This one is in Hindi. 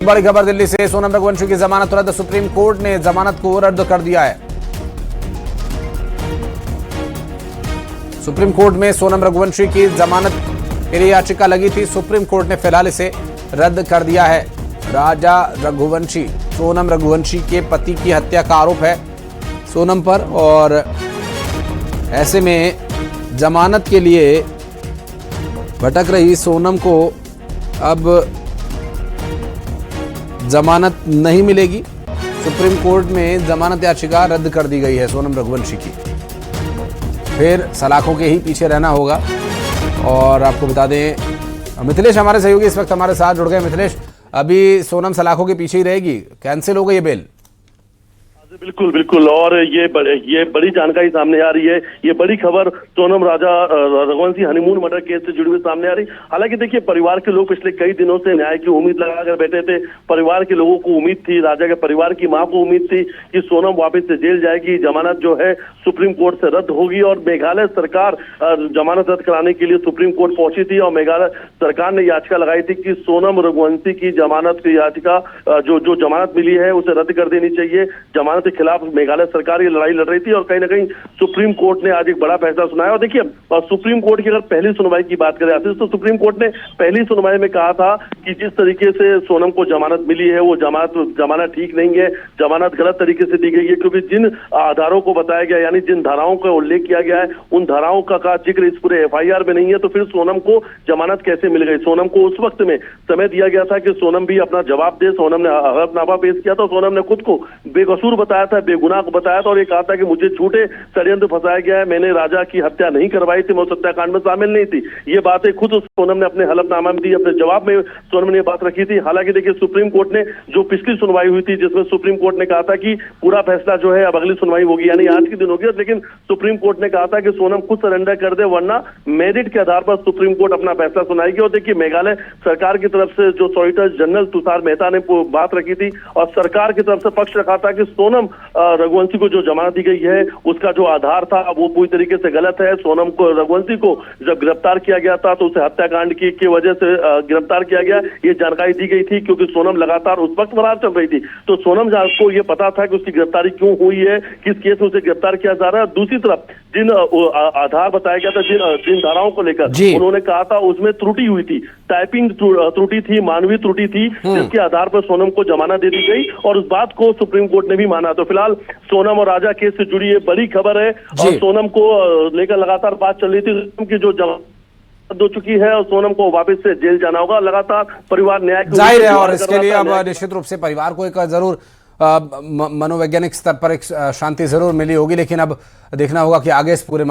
बड़ी खबर दिल्ली से। सोनम रघुवंशी की जमानत रद्द। सुप्रीम कोर्ट ने जमानत को रद्द कर दिया है। सुप्रीम कोर्ट में सोनम रघुवंशी की जमानत के लिए याचिका लगी थी। सुप्रीम कोर्ट ने फिलहाल इसे रद्द कर दिया है। राजा रघुवंशी, सोनम रघुवंशी के पति की हत्या का आरोप है सोनम पर, और ऐसे में जमानत के लिए भटक रही सोनम को अब जमानत नहीं मिलेगी। सुप्रीम कोर्ट में जमानत याचिका रद्द कर दी गई है सोनम रघुवंशी की। फिर सलाखों के ही पीछे रहना होगा। और आपको बता दें, मिथिलेश हमारे सहयोगी इस वक्त हमारे साथ जुड़ गए। मिथिलेश, अभी सोनम सलाखों के पीछे ही रहेगी, कैंसिल हो गई है बेल? बिल्कुल बिल्कुल, और ये बड़ी जानकारी सामने आ रही है। ये बड़ी खबर सोनम राजा रघुवंशी हनीमून मर्डर केस से जुड़ी हुई सामने आ रही। हालांकि देखिए, परिवार के लोग पिछले कई दिनों से न्याय की उम्मीद लगाकर बैठे थे। परिवार के लोगों को उम्मीद थी, राजा के परिवार की मां को उम्मीद थी कि सोनम वापस से जेल जाएगी, जमानत जो है सुप्रीम कोर्ट से रद्द होगी। और मेघालय सरकार जमानत रद्द कराने के लिए सुप्रीम कोर्ट पहुंची थी और मेघालय सरकार ने याचिका लगाई थी कि सोनम रघुवंशी की जमानत की याचिका जो जमानत मिली है उसे रद्द कर देनी चाहिए। जमानत के खिलाफ मेघालय सरकार ये लड़ाई लड़ रही थी और कहीं ना कहीं सुप्रीम कोर्ट ने आज एक बड़ा फैसला सुनाया। और देखिए, सुप्रीम कोर्ट की अगर पहली सुनवाई की बात करें आशीष, तो सुप्रीम कोर्ट ने पहली सुनवाई में कहा था कि जिस तरीके से सोनम को जमानत मिली है वो जमानत ठीक नहीं है, जमानत गलत तरीके से दी गई है। क्योंकि जिन आधारों को बताया गया, यानी जिन धाराओं का उल्लेख किया गया है, उन धाराओं का जिक्र इस पूरे एफआईआर में नहीं है। तो फिर सोनम को जमानत कैसे मिल गई? सोनम को उस वक्त में समय दिया गया था कि सोनम भी अपना जवाब दे। सोनम ने हलफनामा पेश किया था। सोनम ने खुद को बेकसूर बताया था, बेगुनाह को बताया था और ये कहा था कि मुझे झूठे षड्यंत्र फंसाया गया है, मैंने राजा की हत्या नहीं करवाई थी, मैं उस हत्याकांड में शामिल नहीं थी। ये बातें खुद सोनम ने अपने हलफनामा में दी, अपने जवाब में सोनम ने बात रखी थी। हालांकि देखिए, सुप्रीम कोर्ट ने जो पिछली सुनवाई हुई थी, जिसमें सुप्रीम कोर्ट ने कहा था कि पूरा फैसला जो है अब अगली सुनवाई होगी, यानी आज के दिन होगी, लेकिन सुप्रीम कोर्ट ने कहा था कि सोनम खुद सरेंडर कर दे, वरना मेरिट के आधार पर सुप्रीम कोर्ट अपना फैसला सुनाएगी। और देखिए, मेघालय सरकार की तरफ से जो सॉलिसिटर जनरल तुषार मेहता ने बात रखी थी और सरकार की तरफ से पक्ष रखा था कि सोनम रघुवंशी को जो जमानत दी गई है उसका जो आधार था वो पूरी तरीके से गलत है। सोनम को, रघुवंशी को जब गिरफ्तार किया गया था तो उसे हत्याकांड की वजह से गिरफ्तार किया गया, ये जानकारी दी गई थी। क्योंकि सोनम लगातार उस वक्त फरार चल रही थी, तो सोनम को ये पता था कि उसकी गिरफ्तारी क्यों हुई है, किस केस में उसे गिरफ्तार किया जा रहा है। दूसरी तरफ जिन आधार बताया गया था, जिन धाराओं को लेकर उन्होंने कहा था उसमें त्रुटि हुई थी, टाइपिंग त्रुटि थी, मानवीय त्रुटि थी, जिसके आधार पर सोनम को जमानत दे दी गई और उस बात को सुप्रीम कोर्ट ने भी माना। तो फिलहाल सोनम और राजा केस से जुड़ी ये बड़ी खबर है और सोनम को लेकर लगातार बात चल रही थी कि जो जमानत हो चुकी है और सोनम को वापस से जेल जाना होगा। लगातार परिवार न्याय जाहिर है, और इसके लिए अब निश्चित रूप से परिवार को एक जरूर मनोवैज्ञानिक स्तर पर एक शांति जरूर मिली होगी, लेकिन अब देखना होगा कि आगे इस पूरे